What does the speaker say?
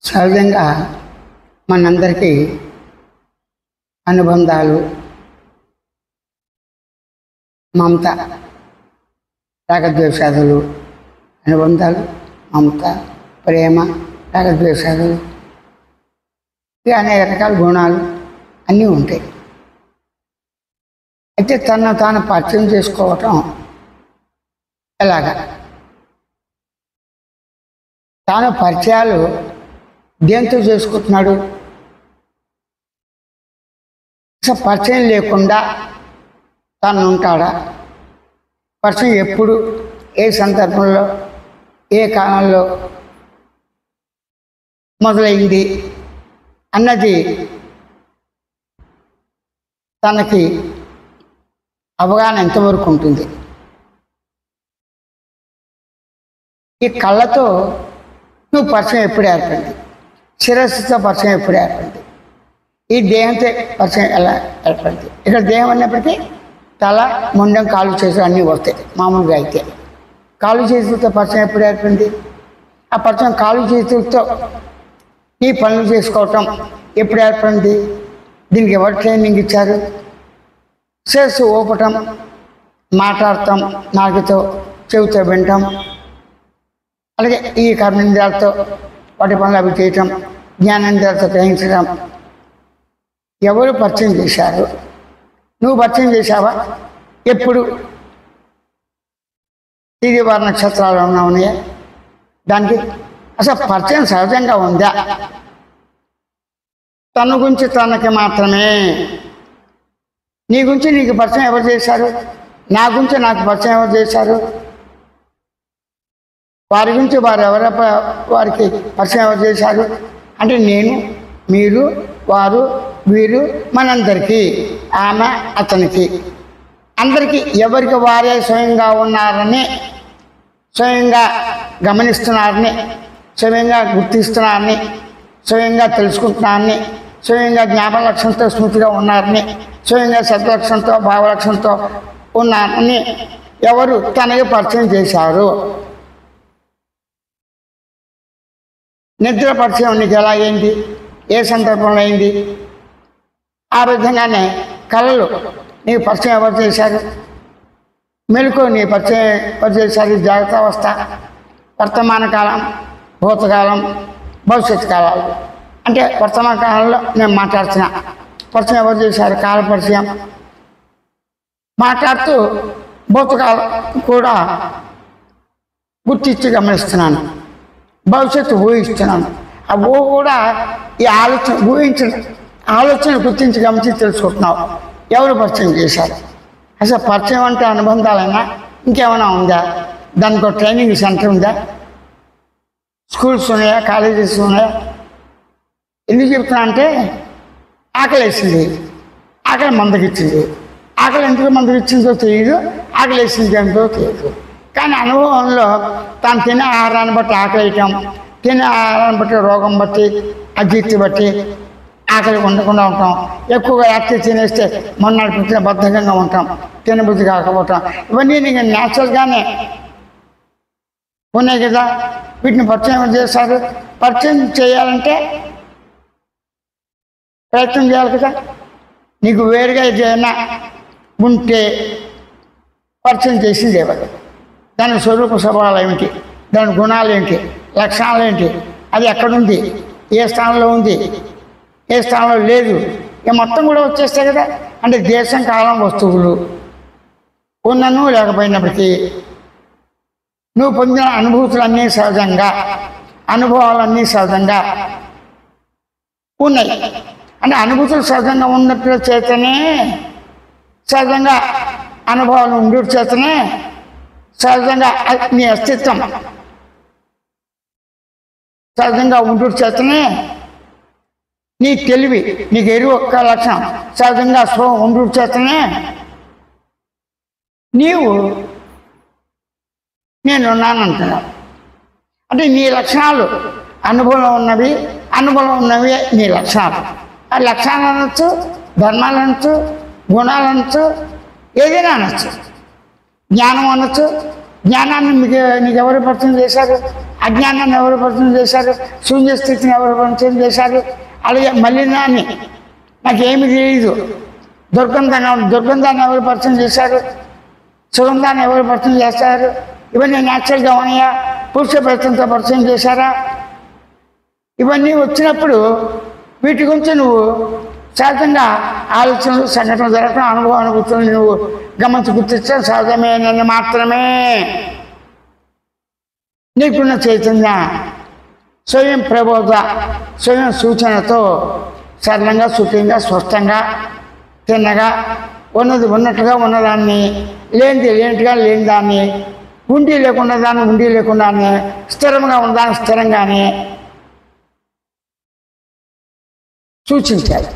సహజంగా మనందరికీ అనుబంధాలు, మమత, రాగద్వేషాదులు, అనుబంధాలు, మమత, ప్రేమ, రాగద్వేషాదులు, ఇక అనేక రకాల గుణాలు అన్నీ ఉంటాయి. అయితే తను తాను పరిచయం చేసుకోవటం ఎలాగా? తాను పరిచయాలు దేంతో చేసుకుంటున్నాడు? అసలు పరిచయం లేకుండా తాను ఉంటాడా? పరిచయం ఎప్పుడు, ఏ సందర్భంలో, ఏ కాలంలో మొదలైంది అన్నది తనకి అవగాహన ఎంతవరకు ఉంటుంది? ఈ కళ్ళతో నువ్వు పరిచయం ఎప్పుడు ఏర్పడింది? శిరస్సుతో పరిచయం ఎప్పుడు ఏర్పడింది? ఈ దేహంతో పరిచయం ఎలా ఏర్పడింది? ఇక్కడ దేహం అన్నప్పటికీ తల, మొండెం, కాలు, చేతులు అన్నీ వస్తాయి. మామూలుగా అయితే కాలు చేతులతో పరిచయం ఎప్పుడు ఏర్పడింది? ఆ పరిచయం కాలు చేతులతో ఈ పనులు చేసుకోవటం ఎప్పుడు ఏర్పడింది? దీనికి ఎవరు ట్రైనింగ్ ఇచ్చారు? శిరస్సు ఊపటం, మాట్లాడటం, నాలుకతో, చెవితో వినటం, అలాగే ఈ కర్మేంద్రియాలతో వాటి పనులు అవి చేయటం, జ్ఞానేంద్రియాలతో గ్రహించడం ఎవరు పరిచయం చేశారు? నువ్వు పరిచయం చేశావా? ఎప్పుడు? ఇది వారి నక్షత్రాలు ఉన్నాయా? దానికి అసలు పరిచయం సహజంగా ఉందా? తన గురించి తనకి మాత్రమే. నీ గురించి నీకు పరిచయం ఎవరు చేశారు? నా గురించి నాకు పరిచయం ఎవరు చేశారు? వారి గురించి వారికి పరిచయం ఎవరు చేశారు? అంటే నేను, మీరు, వారు, వీరు, మనందరికీ, ఆమె, అతనికి, అందరికీ ఎవరికి వారే స్వయంగా ఉన్నారని, స్వయంగా గమనిస్తున్నారని, స్వయంగా గుర్తిస్తున్నారని, స్వయంగా తెలుసుకుంటున్నారని, స్వయంగా జ్ఞాపక లక్షణంతో స్మృతిగా ఉన్నారని, స్వయంగా సద్లక్షణంతో భావలక్షణంతో ఉన్నారని ఎవరు తనకి పరిచయం చేశారు? నిద్ర పరిచయం నీకు ఎలా అయింది? ఏ సందర్భంలో అయింది? ఆ విధంగానే కళలు నీకు పరిచయం ఎవరు చేశారు? మెలకు నీ పరిచయం ఎవరు చేశారు? జాగ్రత్త అవస్థ, వర్తమాన కాలం, భూతకాలం, భవిష్యత్తు కాలాలు. అంటే వర్తమాన కాలంలో నేను మాట్లాడుతున్నా, పరిచయం ఎవరు చేశారు? కాల పరిచయం. మాట్లాడుతూ భూతకాలం కూడా గుర్తించి గమనిస్తున్నాను, భవిష్యత్తు ఊహిస్తున్నాను. ఆ ఊహ కూడా ఈ ఆలోచన గుర్తించి గమనించి తెలుసుకుంటున్నావు. ఎవరు పరిచయం చేశారు? అసలు పరిచయం అంటే అనుబంధాలైనా ఇంకేమైనా ఉందా? దానికి ఒక ట్రైనింగ్ సెంటర్ ఉందా? స్కూల్స్ ఉన్నాయా? కాలేజెస్ ఉన్నాయా? ఎందుకు చెప్తున్నా అంటే ఆకలి వేసింది, ఆకలి మందకిచ్చింది. ఆకలి ఎందుకు మందకిచ్చిందో తెలియదు, ఆకలి వేసింది ఎంతో తెలియదు. కానీ అనుభవంలో తాను తినే ఆహారాన్ని బట్టి ఆకలి వేయటం, తినే ఆహారాన్ని బట్టి రోగం బట్టి, అజీర్తి బట్టి ఆకలి ఉండకుండా ఉంటాం. ఎక్కువగా రాత్రి తినేస్తే మొన్నటి పుట్టిన బద్ధకంగా ఉంటాం, తినబుద్ధి కాకపోవటం, ఇవన్నీ నీకు న్యాచురల్గానే ఉన్నాయి కదా. వీటిని పరిచయం చేస్తారు. పరిచయం చేయాలంటే ప్రయత్నం చేయాలి కదా. నీకు వేరుగా ఏదైనా ఉంటే పరిచయం చేసింది ఎవరు? దాని స్వరూప స్వభావాలు ఏమిటి? దాని గుణాలు ఏంటి? లక్షణాలు ఏంటి? అది ఎక్కడుంది? ఏ స్థానంలో ఉంది? ఏ స్థానంలో లేదు? ఇక మొత్తం కూడా వచ్చేస్తాయి కదా. అంటే దేశం, కాలం, వస్తువులు ఉన్నను లేకపోయినప్పటికీ నువ్వు పొందిన అనుభూతులన్నీ సహజంగా, అనుభవాలన్నీ సహజంగా ఉన్నాయి. అంటే అనుభూతులు సహజంగా ఉన్నట్ల చేతనే, సహజంగా అనుభవాలు ఉండు చేతనే, సహజంగా నీ అస్తిత్వం సహజంగా ఉండు చేతనే, నీ తెలివి, నీకు ఎరువు ఒక్క లక్షణం సహజంగా స్వయం ఉండు చేతనే నీవు నేనున్నానంటున్నావు. అంటే నీ లక్షణాలు అనుభవంలో ఉన్నవి, అనుభవంలో ఉన్నవి నీ లక్షణాలు. ఆ లక్షణాలు అనొచ్చు, ధర్మాలు అనొచ్చు, గుణాలు అనొచ్చు, ఏదైనా అనొచ్చు, జ్ఞానం అనొచ్చు. జ్ఞానాన్ని నీకు ఎవరు పరిచయం చేశారు? అజ్ఞానాన్ని ఎవరు పరిచయం చేశారు? శూన్య స్థితిని ఎవరు పరిచయం చేశారు? అలాగే మలినాన్ని, నాకేమి తెలియదు, దుర్గంధాన్ని ఎవరు పరిచయం చేశారు? సుగంధాన్ని ఎవరు పరిచయం చేస్తారు? ఇవన్నీ న్యాచురల్గా ఉన్నాయా? పురుష ప్రయత్నంతో పరిచయం చేశారా? ఇవన్నీ వచ్చినప్పుడు వీటి గురించి నువ్వు సహజంగా ఆలోచనలు, సంఘటనలు జరగడం, అనుభూతులు నువ్వు గమనించి గుర్తించడం సహజమే. నన్ను మాత్రమే నీకున్న చైతన్య స్వయం ప్రబోధ, స్వయం సూచనతో సరళంగా, సుఖంగా, స్పష్టంగా, తిన్నగా, ఉన్నది ఉన్నట్టుగా ఉన్నదాన్ని, లేనిది లేనిట్టుగా లేని దాన్ని, ఉండి లేకుండా దాన్ని ఉండి లేకుండానే, స్థిరంగా ఉన్నదాన్ని స్థిరంగానే సూచించాలి.